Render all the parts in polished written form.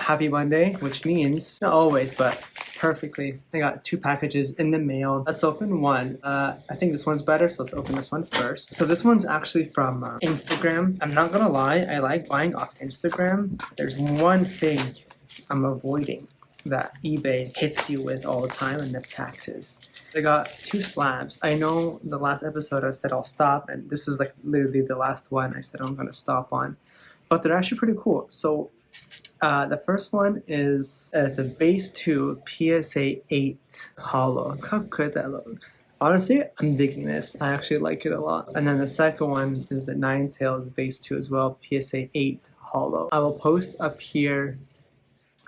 happy Monday, which means, not always, but perfectly, I got 2 packages in the mail. Let's open one. I think this one's better, so let's open this one first. So this one's actually from Instagram. I'm not gonna lie, I like buying off Instagram. There's one thing I'm avoiding that eBay hits you with all the time, and that's taxes. I got 2 slabs. I know the last episode I said I'll stop, and this is like literally the last one I said I'm gonna stop on, but they're actually pretty cool. So the first one is it's a base 2 PSA 8 hollow. Look how good that looks. Honestly, I'm digging this. I actually like it a lot. And then the second one is the Ninetales base 2 as well, PSA 8 hollow. I will post up here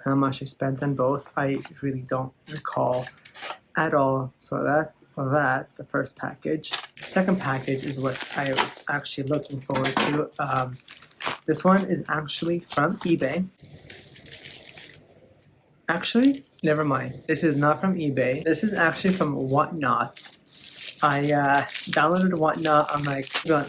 how much I spent on both. I really don't recall at all. So that's the first package. The second package is what I was actually looking forward to. This one is actually from eBay. Actually, never mind. This is not from eBay. This is actually from Whatnot. I downloaded Whatnot.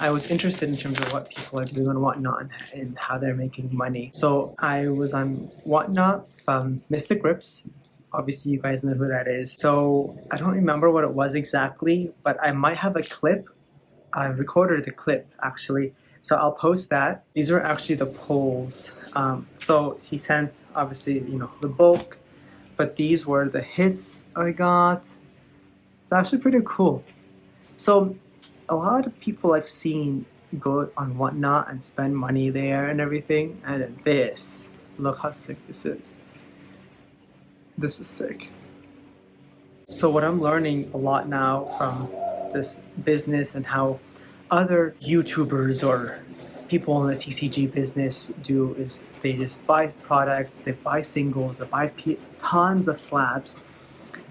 I was interested in terms of what people are doing on Whatnot and how they're making money. So I was on Whatnot from Mr. Grips. Obviously, you guys know who that is. So I don't remember what it was exactly, but I might have a clip. I recorded the clip actually. So I'll post that. These are actually the pulls. So he sent obviously, the bulk, but these were the hits I got. It's actually pretty cool. So a lot of people I've seen go on Whatnot and spend money there and everything. And this, look how sick this is. This is sick. So what I'm learning a lot now from this business and how other YouTubers or people in the TCG business do is they just buy products, they buy singles, they buy tons of slabs,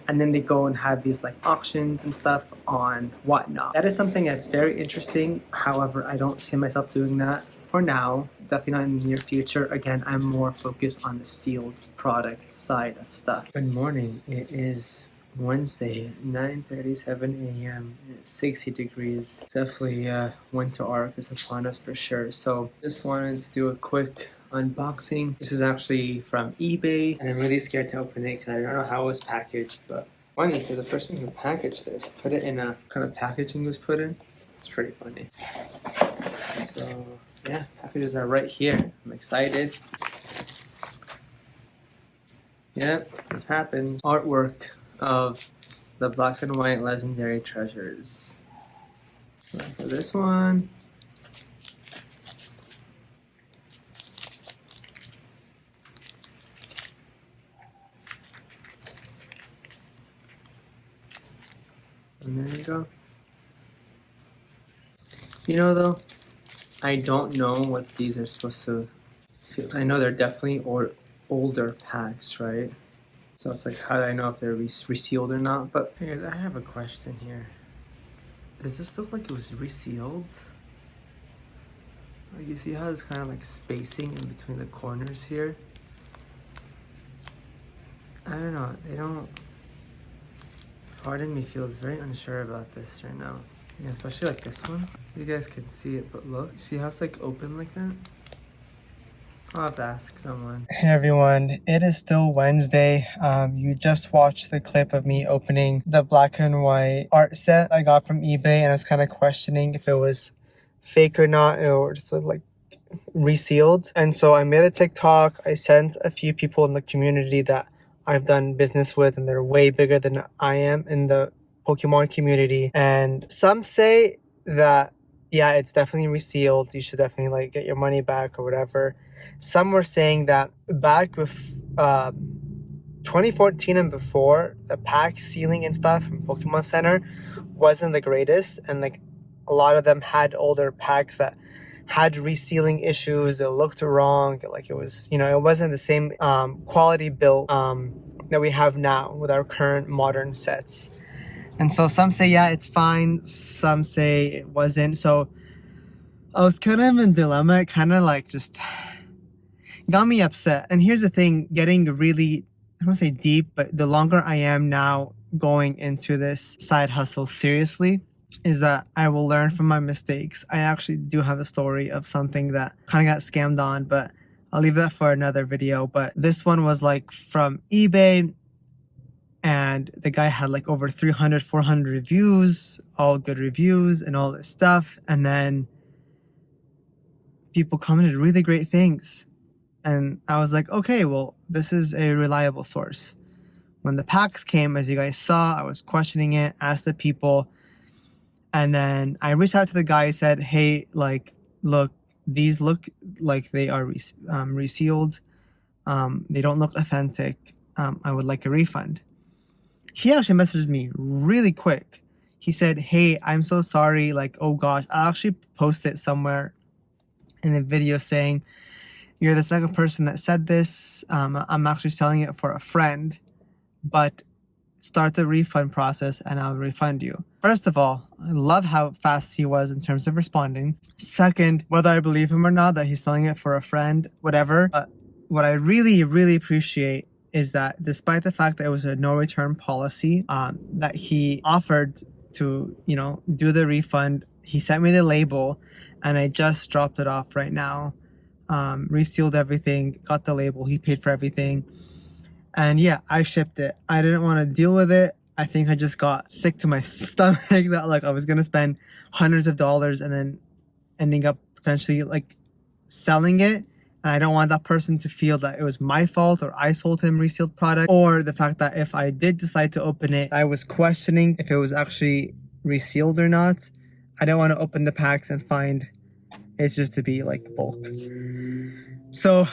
and then they go and have these like auctions and stuff on Whatnot. That is something that's very interesting. However, I don't see myself doing that for now. Definitely not in the near future. Again, I'm more focused on the sealed product side of stuff. Good morning. It is Wednesday, 9:37 a.m. 60 degrees. Definitely winter arc is upon us for sure. So just wanted to do a quick unboxing. This is actually from eBay, and I'm really scared to open it because I don't know how it was packaged, but funny because the person who packaged this put it in a kind of packaging was put in. It's pretty funny. So yeah, packages are right here. I'm excited. Yep, this happened. Artwork of the black and white legendary treasures. So for this one, and there you go. Though, I don't know what these are supposed to feel. I know they're definitely older packs, right? So it's like, how do I know if they're resealed or not? But here, I have a question here. Does this look like it was resealed? Like, you see how there's kind of like spacing in between the corners here? I don't know. They don't... Part of me feels very unsure about this right now. Yeah, especially like this one. You guys can see it, but look. See how it's like open like that? I'll have to ask someone. Hey everyone, it is still Wednesday. You just watched the clip of me opening the black and white art set I got from eBay, and I was kind of questioning if it was fake or not, or if it like resealed. And so I made a TikTok. I sent a few people in the community that I've done business with, and they're way bigger than I am in the Pokemon community. And some say that, yeah, it's definitely resealed. You should definitely like get your money back or whatever. Some were saying that back with 2014 and before, the pack sealing and stuff from Pokemon Center wasn't the greatest, and like a lot of them had older packs that had resealing issues. It looked wrong, like it was, it wasn't the same quality build that we have now with our current modern sets. And so some say, yeah, it's fine. Some say it wasn't. So I was kind of in a dilemma. It kind of like just got me upset. And here's the thing, getting really, I don't want to say deep, but the longer I am now going into this side hustle seriously, is that I will learn from my mistakes. I actually do have a story of something that kind of got scammed on, but I'll leave that for another video, but this one was like from eBay, and the guy had like over 300, 400 reviews, all good reviews and all this stuff. And then people commented really great things. And I was like, okay, well, this is a reliable source. When the packs came, as you guys saw, I was questioning it, asked the people, and then I reached out to the guy, said, hey, like, look, these look like they are resealed. They don't look authentic. I would like a refund. He actually messaged me really quick. He said, hey, I'm so sorry. Like, oh gosh, I'll actually post it somewhere in the video saying, you're the second person that said this. I'm actually selling it for a friend, but start the refund process and I'll refund you. First of all, I love how fast he was in terms of responding. Second, whether I believe him or not that he's selling it for a friend, whatever, but what I really, really appreciate is that despite the fact that it was a no return policy, that he offered to, do the refund. He sent me the label and I just dropped it off right now. Resealed everything, got the label, he paid for everything. And yeah, I shipped it. I didn't want to deal with it. I think I just got sick to my stomach that like I was going to spend hundreds of dollars and then ending up potentially like selling it. And I don't want that person to feel that it was my fault or I sold him resealed product, or the fact that if I did decide to open it, I was questioning if it was actually resealed or not. I don't want to open the packs and find it's just to be like bulk. So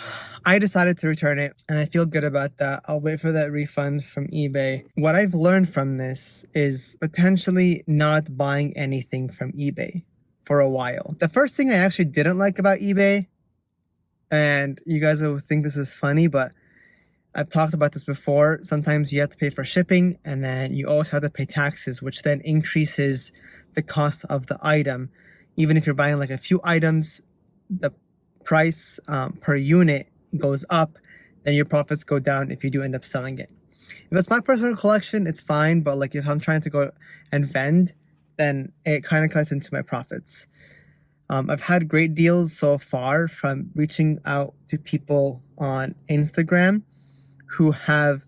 I decided to return it and I feel good about that. I'll wait for that refund from eBay. What I've learned from this is potentially not buying anything from eBay for a while. The first thing I actually didn't like about eBay, and you guys will think this is funny, but I've talked about this before. Sometimes you have to pay for shipping and then you also have to pay taxes, which then increases the cost of the item. Even if you're buying like a few items, the price per unit goes up, then your profits go down if you do end up selling it. If it's my personal collection, it's fine, but like if I'm trying to go and vend, then it kind of cuts into my profits. I've had great deals so far from reaching out to people on Instagram who have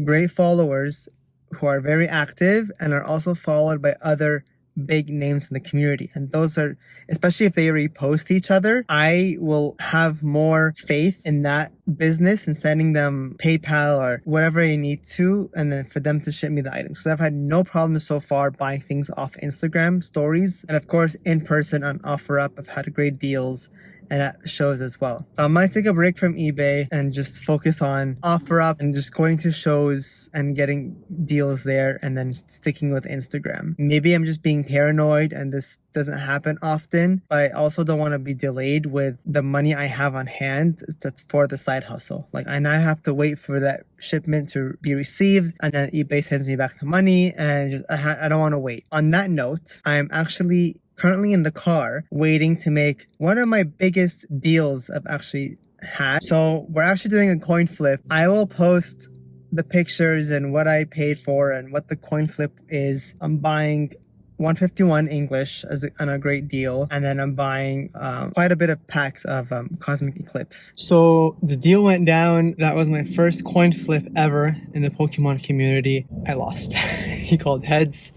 great followers, who are very active and are also followed by other big names in the community. And those are, especially if they repost each other, I will have more faith in that business and sending them PayPal or whatever I need to, and then for them to ship me the items. So I've had no problems so far buying things off Instagram stories, and of course in person on OfferUp I've had great deals, and that shows as well. So I might take a break from eBay and just focus on OfferUp and just going to shows and getting deals there, and then sticking with Instagram. Maybe I'm just being paranoid and this doesn't happen often, but I also don't want to be delayed with the money I have on hand that's for the side hustle. Like I now have to wait for that shipment to be received, and then eBay sends me back the money, and I don't want to wait. On that note, I'm actually currently in the car waiting to make one of my biggest deals I've actually had. So we're actually doing a coin flip. I will post the pictures and what I paid for and what the coin flip is. I'm buying 151 English on a great deal, and then I'm buying quite a bit of packs of Cosmic Eclipse. So the deal went down. That was my first coin flip ever in the Pokemon community. I lost. He called heads.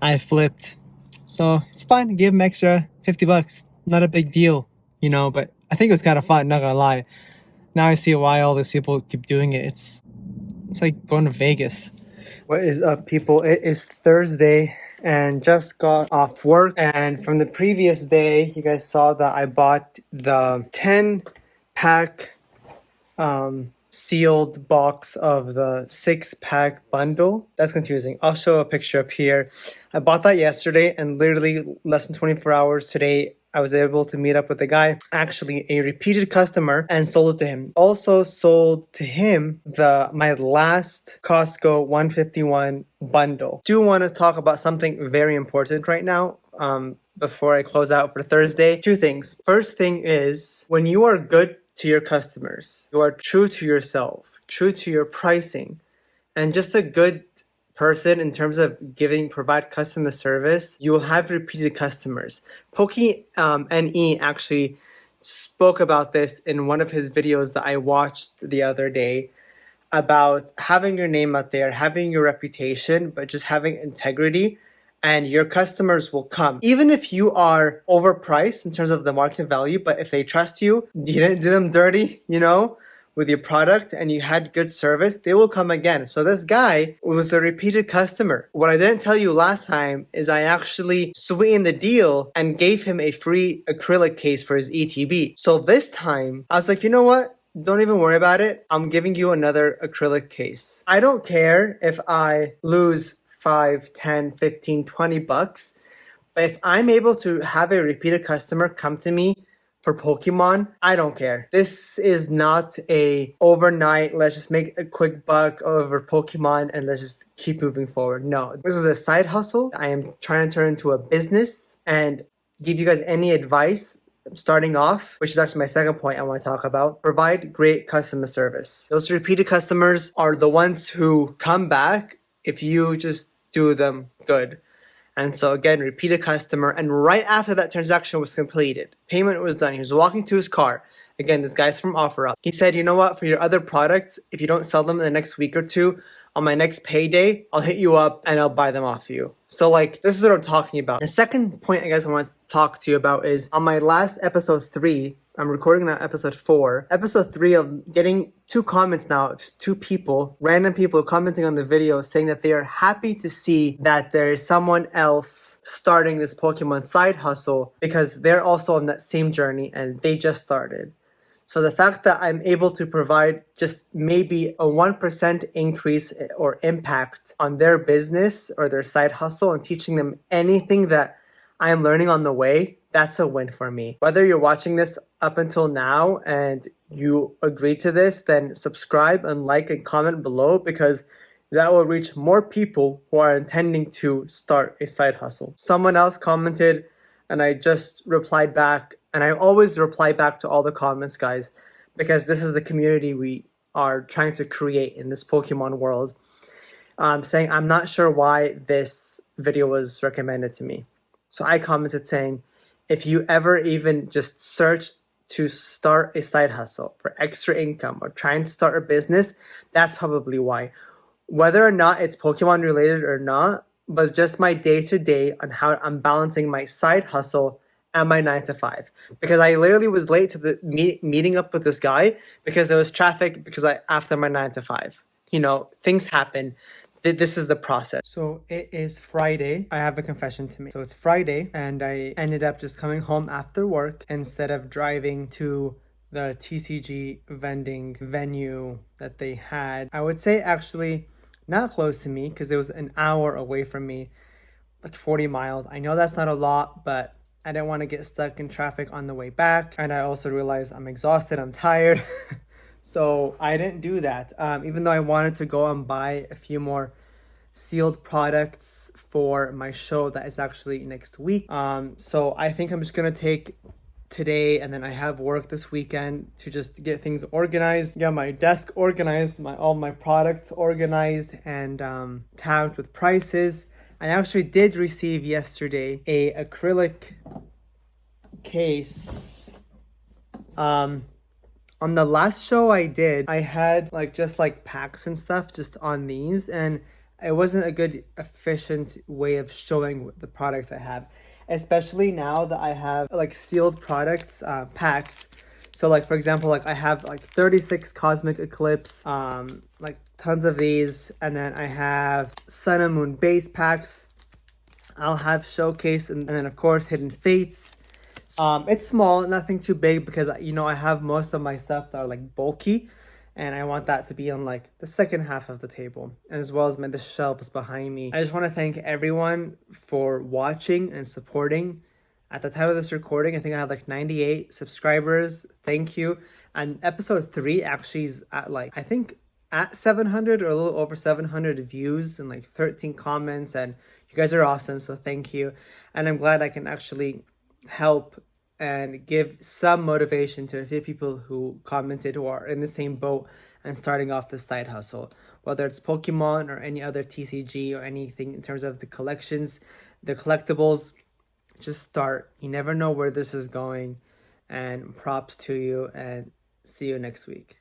I flipped. So it's fine. I gave him extra 50 bucks. Not a big deal, but I think it was kind of fun, not gonna lie. Now I see why all these people keep doing it. It's like going to Vegas. What is up, people? It is Thursday and just got off work. And from the previous day, you guys saw that I bought the 10-pack sealed box of the 6-pack bundle. That's confusing. I'll show a picture up here. I bought that yesterday, and literally less than 24 hours today, I was able to meet up with a guy, actually a repeated customer, and sold it to him. Also sold to him my last Costco 151 bundle. Do want to talk about something very important right now. Before I close out for Thursday. Two things. First thing is, when you are good to your customers, you are true to yourself, true to your pricing, and just a good person in terms of provide customer service, you will have repeated customers. NE actually spoke about this in one of his videos that I watched the other day about having your name out there, having your reputation, but just having integrity, and your customers will come. Even if you are overpriced in terms of the market value, but if they trust you, you didn't do them dirty, with your product and you had good service, they will come again. So this guy was a repeated customer. What I didn't tell you last time is I actually sweetened the deal and gave him a free acrylic case for his ETB. So this time I was like, you know what? Don't even worry about it. I'm giving you another acrylic case. I don't care if I lose 5, 10, 15, 20 bucks. But if I'm able to have a repeated customer come to me for Pokemon, I don't care. This is not a overnight, let's just make a quick buck over Pokemon and let's just keep moving forward. No, this is a side hustle. I am trying to turn into a business and give you guys any advice starting off, which is actually my second point I want to talk about. Provide great customer service. Those repeated customers are the ones who come back if you just do them good. And so again, repeated customer. And right after that transaction was completed, payment was done, he was walking to his car. Again, this guy's from OfferUp. He said, you know what, for your other products, if you don't sell them in the next week or two, on my next payday, I'll hit you up and I'll buy them off you. So this is what I'm talking about. The second point I guess I want to talk to you about is on my last episode 3, I'm recording now episode 4. Episode 3 of getting 2 comments now, 2 people, random people commenting on the video saying that they are happy to see that there is someone else starting this Pokemon side hustle because they're also on that same journey and they just started. So the fact that I'm able to provide just maybe a 1% increase or impact on their business or their side hustle and teaching them anything that I am learning on the way, that's a win for me. Whether you're watching this up until now and you agree to this, then subscribe and like and comment below because that will reach more people who are intending to start a side hustle. Someone else commented and I just replied back. And I always reply back to all the comments, guys, because this is the community we are trying to create in this Pokemon world. Saying, I'm not sure why this video was recommended to me. So I commented saying, if you ever even just search to start a side hustle for extra income or trying to start a business, that's probably why. Whether or not it's Pokemon related or not, but just my day-to-day on how I'm balancing my side hustle and my 9 to 5, because I literally was late to the meeting up with this guy because there was traffic after my 9 to 5. Things happen. This is the process. So it is Friday. I have a confession to make. So it's Friday and I ended up just coming home after work instead of driving to the TCG vending venue that they had. I would say actually not close to me because it was an hour away from me, like 40 miles. I know that's not a lot, but I didn't want to get stuck in traffic on the way back. And I also realized I'm exhausted, I'm tired. So I didn't do that. Even though I wanted to go and buy a few more sealed products for my show that is actually next week. So I think I'm just going to take today and then I have work this weekend to just get things organized, get my desk organized, all my products organized and tagged with prices. I actually did receive yesterday a acrylic case. On the last show I did, I had just packs and stuff just on these, and it wasn't a good efficient way of showing the products I have, especially now that I have sealed products packs. So for example, I have 36 Cosmic Eclipse, tons of these, and then I have Sun and Moon base packs. I'll have Showcase and then of course Hidden Fates. It's small, nothing too big because I have most of my stuff that are bulky, and I want that to be on the second half of the table, as well as the shelves behind me. I just want to thank everyone for watching and supporting. At the time of this recording, I think I had 98 subscribers. Thank you. And episode 3 actually is at I think at 700 or a little over 700 views and 13 comments, and you guys are awesome, so thank you. And I'm glad I can actually help and give some motivation to a few people who commented who are in the same boat and starting off the side hustle, whether it's Pokemon or any other TCG or anything in terms of the collections, the collectibles. Just start. You never know where this is going. and props to you, and see you next week.